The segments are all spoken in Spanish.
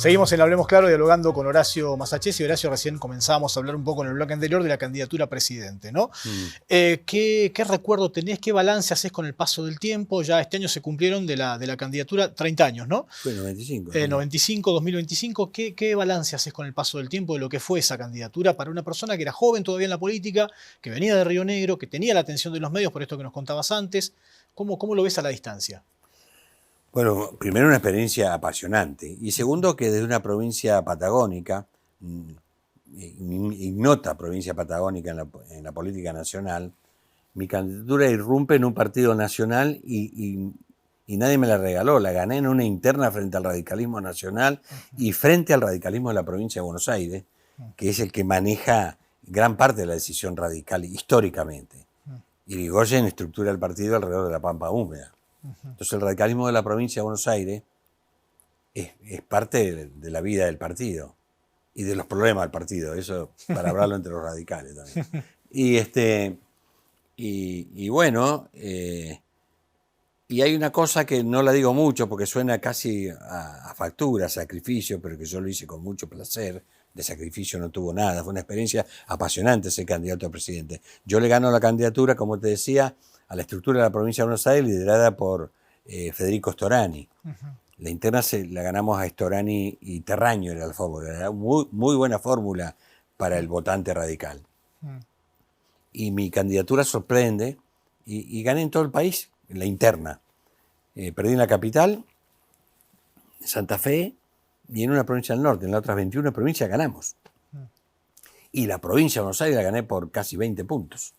Seguimos en Hablemos Claro dialogando con Horacio Masachesi. Horacio, recién comenzábamos a hablar un poco en el bloque anterior de la candidatura a presidente, ¿no? ¿Qué recuerdo tenés? ¿Qué balance haces con el paso del tiempo? Ya este año se cumplieron de la candidatura 30 años, ¿no? Fue 95. 95, 2025. ¿Qué balance haces con el paso del tiempo de lo que fue esa candidatura para una persona que era joven todavía en la política, que venía de Río Negro, que tenía la atención de los medios por esto que nos contabas antes? ¿Cómo lo ves a la distancia? Bueno, primero una experiencia apasionante y segundo que desde una provincia patagónica, ignota provincia patagónica en la política nacional, mi candidatura irrumpe en un partido nacional y nadie me la regaló, la gané en una interna frente al radicalismo nacional y frente al radicalismo de la provincia de Buenos Aires, que es el que maneja gran parte de la decisión radical históricamente. Irigoyen estructura el partido alrededor de la Pampa Húmeda. Entonces el radicalismo de la provincia de Buenos Aires es parte de la vida del partido y de los problemas del partido, eso para hablarlo entre los radicales también. Y bueno, y hay una cosa que no la digo mucho porque suena casi a factura, a sacrificio, pero que yo lo hice con mucho placer. De sacrificio no tuvo nada, fue una experiencia apasionante ser candidato a presidente. Yo le gano la candidatura, como te decía, a la estructura de la provincia de Buenos Aires, liderada por Federico Storani. La interna la ganamos a Storani y Terraño, era la fórmula. Era muy buena fórmula para el votante radical. Y mi candidatura sorprende y gané en todo el país, en la interna. Perdí en la capital, en Santa Fe, y en una provincia del norte. En las otras 21 provincias ganamos. Y la provincia de Buenos Aires la gané por casi 20 puntos.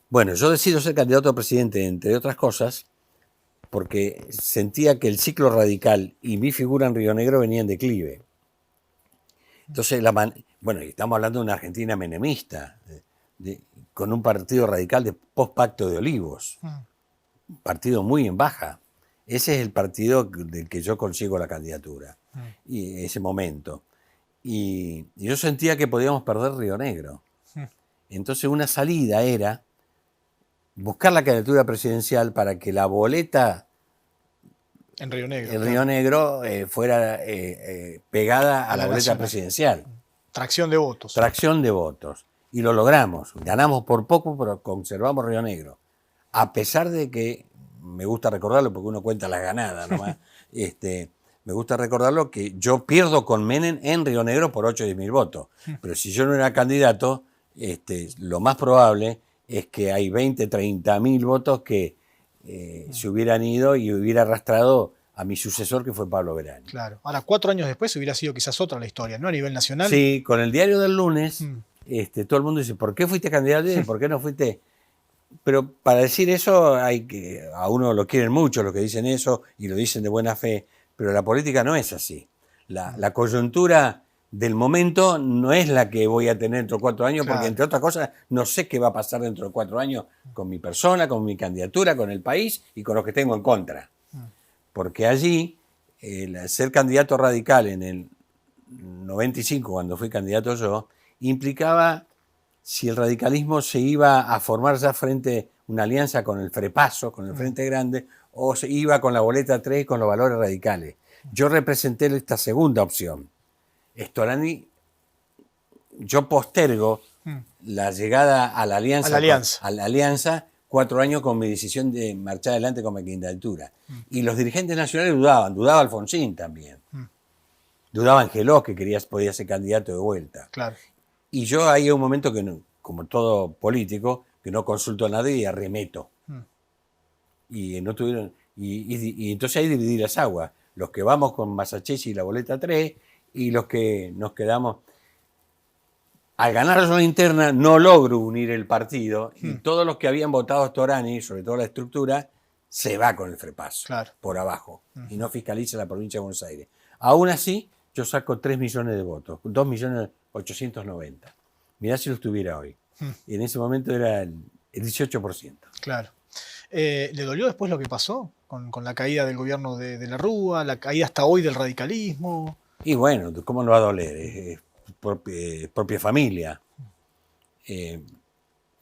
Bueno, yo decido ser candidato a presidente, entre otras cosas, porque sentía que el ciclo radical y mi figura en Río Negro venía en declive. Entonces, bueno, estamos hablando de una Argentina menemista, con un partido radical de post-pacto de Olivos, un partido muy en baja. Ese es el partido del que yo consigo la candidatura, y ese momento. Y yo sentía que podíamos perder Río Negro. Entonces una salida era buscar la candidatura presidencial para que la boleta en Río Negro fuera pegada a la boleta presidencial. Tracción de votos. Tracción de votos. Y lo logramos. Ganamos por poco, pero conservamos Río Negro. A pesar de que, me gusta recordarlo porque uno cuenta las ganadas nomás, me gusta recordarlo que yo pierdo con Menem en Río Negro por 8 o 10 mil votos. Pero si yo no era candidato, lo más probable es que hay 20, 30 mil votos que se hubieran ido y hubiera arrastrado a mi sucesor, que fue Pablo Verani. Claro. Ahora, 4 años después hubiera sido quizás otra la historia, ¿no? A nivel nacional. Sí, con el diario del lunes, todo el mundo dice, ¿por qué fuiste candidato y por qué no fuiste? Pero para decir eso, a uno lo quieren mucho los que dicen eso y lo dicen de buena fe, pero la política no es así. La coyuntura del momento no es la que voy a tener dentro de 4 años, claro, porque entre otras cosas no sé qué va a pasar dentro de 4 años con mi persona, con mi candidatura, con el país y con los que tengo en contra. Porque allí, ser candidato radical en el 95, cuando fui candidato yo, implicaba si el radicalismo se iba a formar ya frente una alianza con el Frepaso, con el Frente Grande, o se iba con la boleta 3 con los valores radicales. Yo representé esta segunda opción. Storani, yo postergo la llegada a la alianza 4 años con mi decisión de marchar adelante con mi candidatura. Y los dirigentes nacionales dudaba Alfonsín también. Dudaba Angelós, que podía ser candidato de vuelta. Claro. Y yo ahí hay un momento que, como todo político, que no consulto a nadie y arremeto. Y no tuvieron. Y entonces ahí dividí las aguas. Los que vamos con Masachesi y la boleta 3, y los que nos quedamos. Al ganar la zona interna no logro unir el partido, y todos los que habían votado a Storani, sobre todo la estructura, se va con el Frepaso, claro, por abajo, y no fiscaliza la provincia de Buenos Aires. Aún así, yo saco 3 millones de votos, 2.890.000. Mirá si los tuviera hoy. Y en ese momento era el 18%. Claro. ¿Le dolió después lo que pasó con la caída del gobierno de la Rúa, la caída hasta hoy del radicalismo? Y bueno, ¿cómo no va a doler? Es propia familia.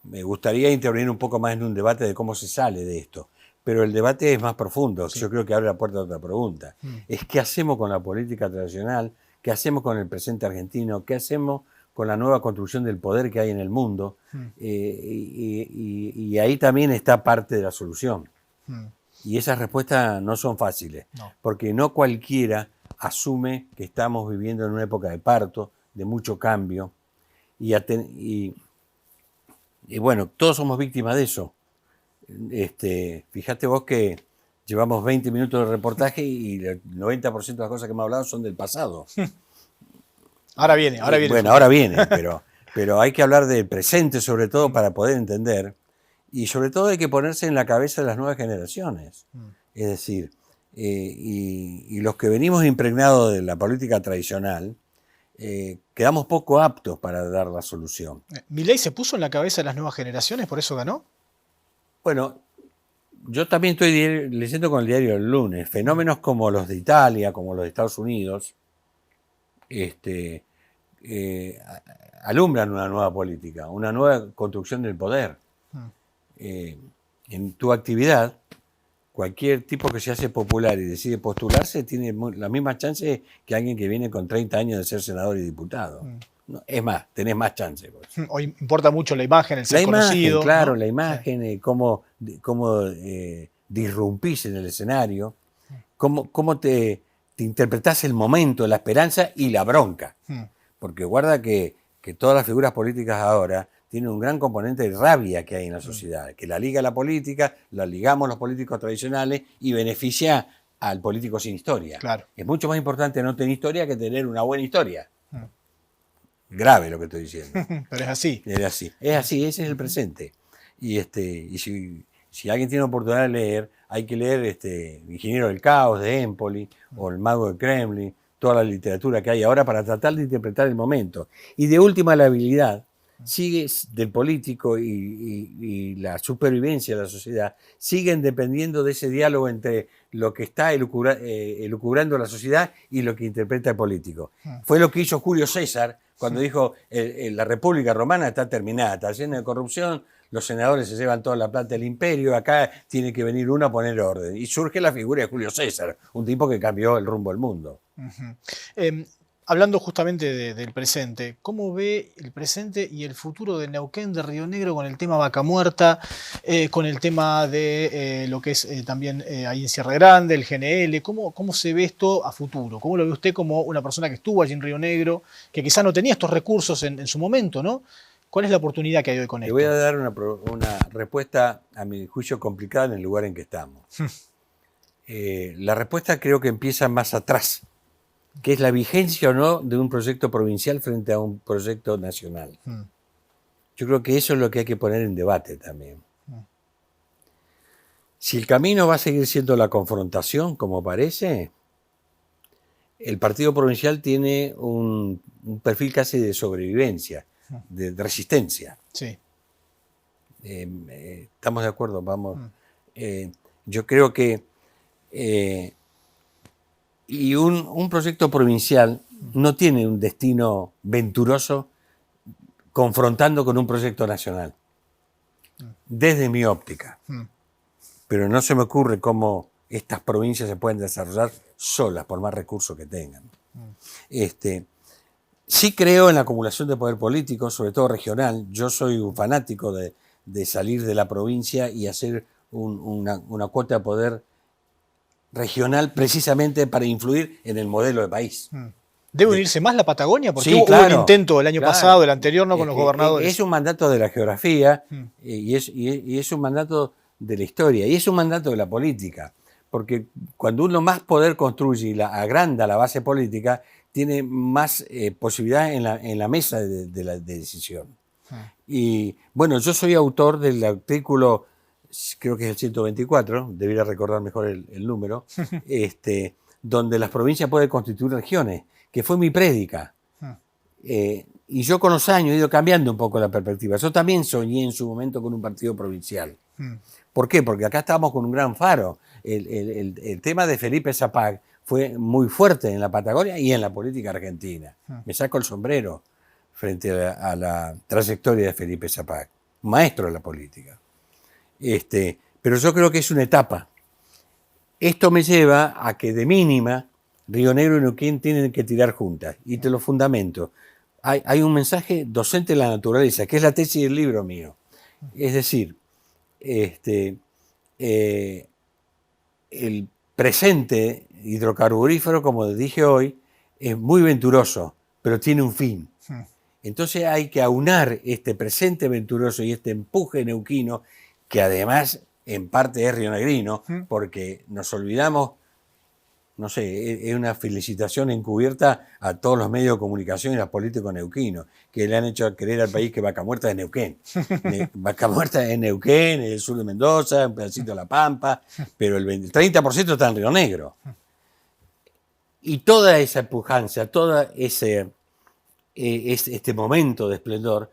Me gustaría intervenir un poco más en un debate de cómo se sale de esto. pero el debate es más profundo. Sí. Yo creo que abre la puerta a otra pregunta. Es qué hacemos con la política tradicional, qué hacemos con el presente argentino, qué hacemos con la nueva construcción del poder que hay en el mundo. Y ahí también está parte de la solución. Y esas respuestas no son fáciles, porque no cualquiera asume que estamos viviendo en una época de parto, de mucho cambio, y bueno, todos somos víctimas de eso. Fíjate vos que llevamos 20 minutos de reportaje y el 90% de las cosas que hemos hablado son del pasado. Ahora viene. Bueno, ahora viene, pero hay que hablar del presente sobre todo para poder entender, y sobre todo hay que ponerse en la cabeza de las nuevas generaciones. Es decir, y los que venimos impregnados de la política tradicional, quedamos poco aptos para dar la solución. ¿Milei se puso en la cabeza de las nuevas generaciones, por eso ganó? Bueno, yo también estoy leyendo con el diario del lunes fenómenos como los de Italia, como los de Estados Unidos, alumbran una nueva política, una nueva construcción del poder. En tu actividad, cualquier tipo que se hace popular y decide postularse tiene la misma chance que alguien que viene con 30 años de ser senador y diputado. No, es más, tenés más chance. Hoy importa mucho la imagen, el ser la imagen, conocido. claro, ¿no? la imagen, cómo disrumpís en el escenario, cómo te interpretás el momento, la esperanza y la bronca. Porque guarda que todas las figuras políticas ahora tienen un gran componente de rabia que hay en la sociedad, que la liga la política, la ligamos los políticos tradicionales y beneficia al político sin historia. Claro. Es mucho más importante no tener historia que tener una buena historia. Grave lo que estoy diciendo. Pero es así. Es así, ese es el presente. Y si alguien tiene oportunidad de leer, hay que leer Ingeniero del Caos de Empoli o El Mago de Kremlin, toda la literatura que hay ahora para tratar de interpretar el momento. Y de última, la habilidad sigue del político y la supervivencia de la sociedad siguen dependiendo de ese diálogo entre lo que está elucubrando la sociedad y lo que interpreta el político. Fue lo que hizo Julio César cuando dijo la República Romana está terminada, está llena de corrupción, los senadores se llevan toda la plata del imperio, acá tiene que venir uno a poner orden. Y surge la figura de Julio César, un tipo que cambió el rumbo del mundo. Hablando justamente del presente, ¿cómo ve el presente y el futuro de Neuquén, de Río Negro, con el tema Vaca Muerta, con el tema de lo que es también ahí en Sierra Grande, el GNL? ¿Cómo se ve esto a futuro? ¿Cómo lo ve usted como una persona que estuvo allí en Río Negro, que quizá no tenía estos recursos en su momento, ¿no? ¿Cuál es la oportunidad que hay hoy con esto? Le voy a dar una respuesta, a mi juicio, complicada en el lugar en que estamos. La respuesta creo que empieza más atrás, que es la vigencia o no de un proyecto provincial frente a un proyecto nacional. Yo creo que eso es lo que hay que poner en debate también. Si el camino va a seguir siendo la confrontación, como parece, el partido provincial tiene un perfil casi de sobrevivencia, de resistencia. Sí. ¿Estamos de acuerdo? Vamos. Yo creo que y un proyecto provincial no tiene un destino venturoso confrontando con un proyecto nacional, desde mi óptica. Pero no se me ocurre cómo estas provincias se pueden desarrollar solas, por más recursos que tengan. Sí creo en la acumulación de poder político, sobre todo regional. Yo soy un fanático de salir de la provincia y hacer una cuota de poder regional precisamente para influir en el modelo de país. ¿Debe unirse más la Patagonia? Porque sí, hubo claro, un intento el año pasado, el anterior, no con los gobernadores. Es un mandato de la geografía y es un mandato de la historia y es un mandato de la política. Porque cuando uno más poder construye y agranda la base política, tiene más posibilidad en la mesa de la decisión. Y bueno, yo soy autor del artículo, creo que es el 124, debería recordar mejor el número, donde las provincias pueden constituir regiones, que fue mi prédica. Y yo con los años he ido cambiando un poco la perspectiva. Yo también soñé en su momento con un partido provincial. ¿Por qué? Porque acá estábamos con un gran faro. El tema de Felipe Zapag fue muy fuerte en la Patagonia y en la política argentina. Me saco el sombrero frente a la trayectoria de Felipe Zapag, maestro de la política. Pero yo creo que es una etapa. Esto me lleva a que de mínima Río Negro y Neuquén tienen que tirar juntas. Y te lo fundamento. Hay un mensaje docente de la naturaleza, que es la tesis del libro mío. Es decir, el presente hidrocarburífero, como dije hoy, es muy venturoso, pero tiene un fin. Entonces hay que aunar este presente venturoso y este empuje neuquino, que además en parte es rionegrino, porque nos olvidamos, no sé, es una felicitación encubierta a todos los medios de comunicación y a los políticos neuquinos, que le han hecho creer al país que Vaca Muerta es Neuquén. Vaca Muerta es Neuquén, es el sur de Mendoza, un pedacito de La Pampa, pero el 30% está en Río Negro. Y toda esa empujancia, todo este momento de esplendor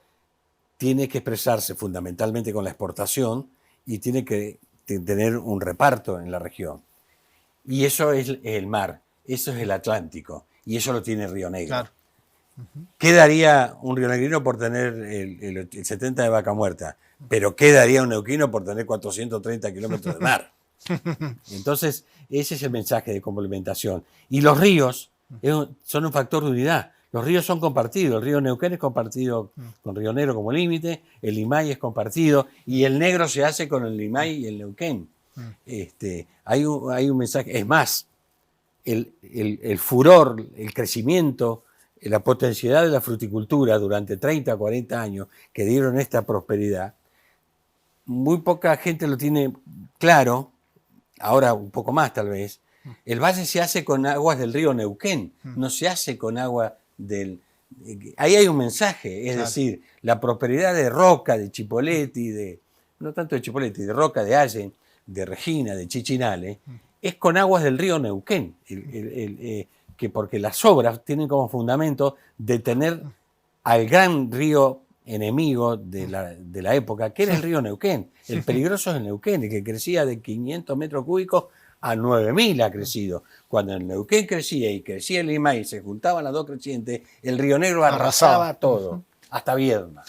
tiene que expresarse fundamentalmente con la exportación y tiene que tener un reparto en la región. Y eso es el mar, eso es el Atlántico, y eso lo tiene Río Negro. Claro. ¿Qué daría un rionegrino por tener el 70 de Vaca Muerta? Pero ¿qué daría un neuquino por tener 430 kilómetros de mar? Entonces, ese es el mensaje de complementación. Y los ríos son un factor de unidad. Los ríos son compartidos. El río Neuquén es compartido con Río Negro como límite, el Limay es compartido, y el Negro se hace con el Limay y el Neuquén. Hay un mensaje. Es más, el furor, el crecimiento, la potencialidad de la fruticultura durante 30, 40 años que dieron esta prosperidad, muy poca gente lo tiene claro, ahora un poco más tal vez. El valle se hace con aguas del río Neuquén, no se hace con agua del... Ahí hay un mensaje, es decir, la prosperidad de Roca, de Chipoleti, no tanto de Chipoleti, de Roca, de Allen, de Regina, de Chichinale, es con aguas del río Neuquén, porque las obras tienen como fundamento detener al gran río enemigo de la época, que era el río Neuquén. El peligroso es el Neuquén, el que crecía de 500 metros cúbicos a 9.000 ha crecido. Cuando el Neuquén crecía y crecía el Limay y se juntaban las dos crecientes, el Río Negro arrasaba todo, hasta Viedma.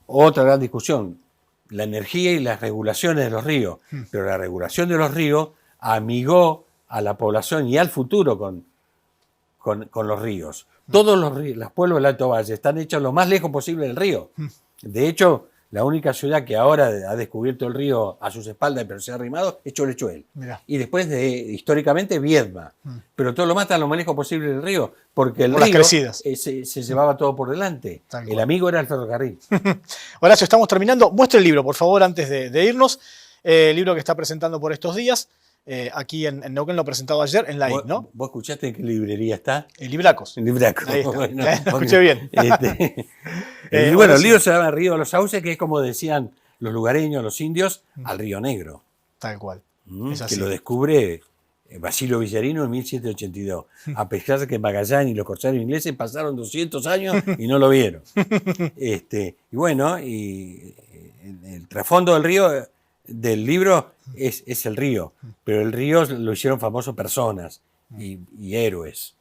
Otra gran discusión, la energía y las regulaciones de los ríos, pero la regulación de los ríos amigó a la población y al futuro con los ríos. Todos los pueblos del Alto Valle están hechos lo más lejos posible del río. De hecho, la única ciudad que ahora ha descubierto el río a sus espaldas, pero se ha arrimado, es Cholechuel. Y después, históricamente, Viedma. Pero todo lo más está lo más lejos posible del río, porque el río se llevaba todo por delante. El amigo era el ferrocarril. Horacio, estamos terminando. Muestra el libro, por favor, antes de irnos. El libro que está presentando por estos días. Aquí en Neuquén lo presentado ayer en la IC, ¿no? ¿Vos escuchaste en qué librería está? En Libracos. En Libracos. Ahí está. Bueno, escuché bien. El río se llama Río de los Sauces, que es como decían los lugareños, los indios, al Río Negro. Tal cual. Es así. Que lo descubre Basilio Villarino en 1782. A pesar de que Magallanes y los corsarios ingleses pasaron 200 años y no lo vieron. Y bueno, y el trasfondo del río... del libro es el río, pero el río lo hicieron famoso personas y héroes.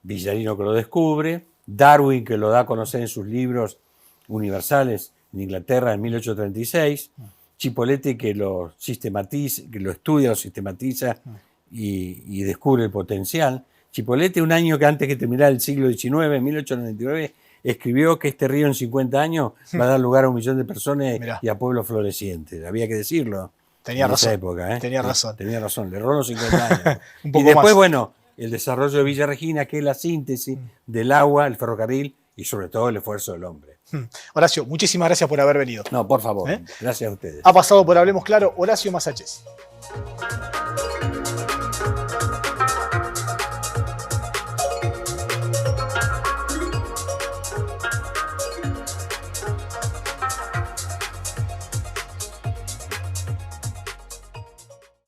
Villarino que lo descubre, Darwin que lo da a conocer en sus libros universales en Inglaterra en 1836, Chipoleti que lo sistematiza, que lo estudia, lo sistematiza y descubre el potencial. Chipoleti, un año que antes que terminara el siglo XIX, en 1899, escribió que este río en 50 años va a dar lugar a 1 millón de personas y a pueblos florecientes. Había que decirlo. Tenía razón. Esa época, Tenía razón. Tenía razón. Le erró los 50 años. Un poco y después, más. bueno, el desarrollo de Villa Regina, que es la síntesis del agua, el ferrocarril y sobre todo el esfuerzo del hombre. Horacio, muchísimas gracias por haber venido. No, por favor. Gracias a ustedes. Ha pasado por Hablemos Claro Horacio Masachesi.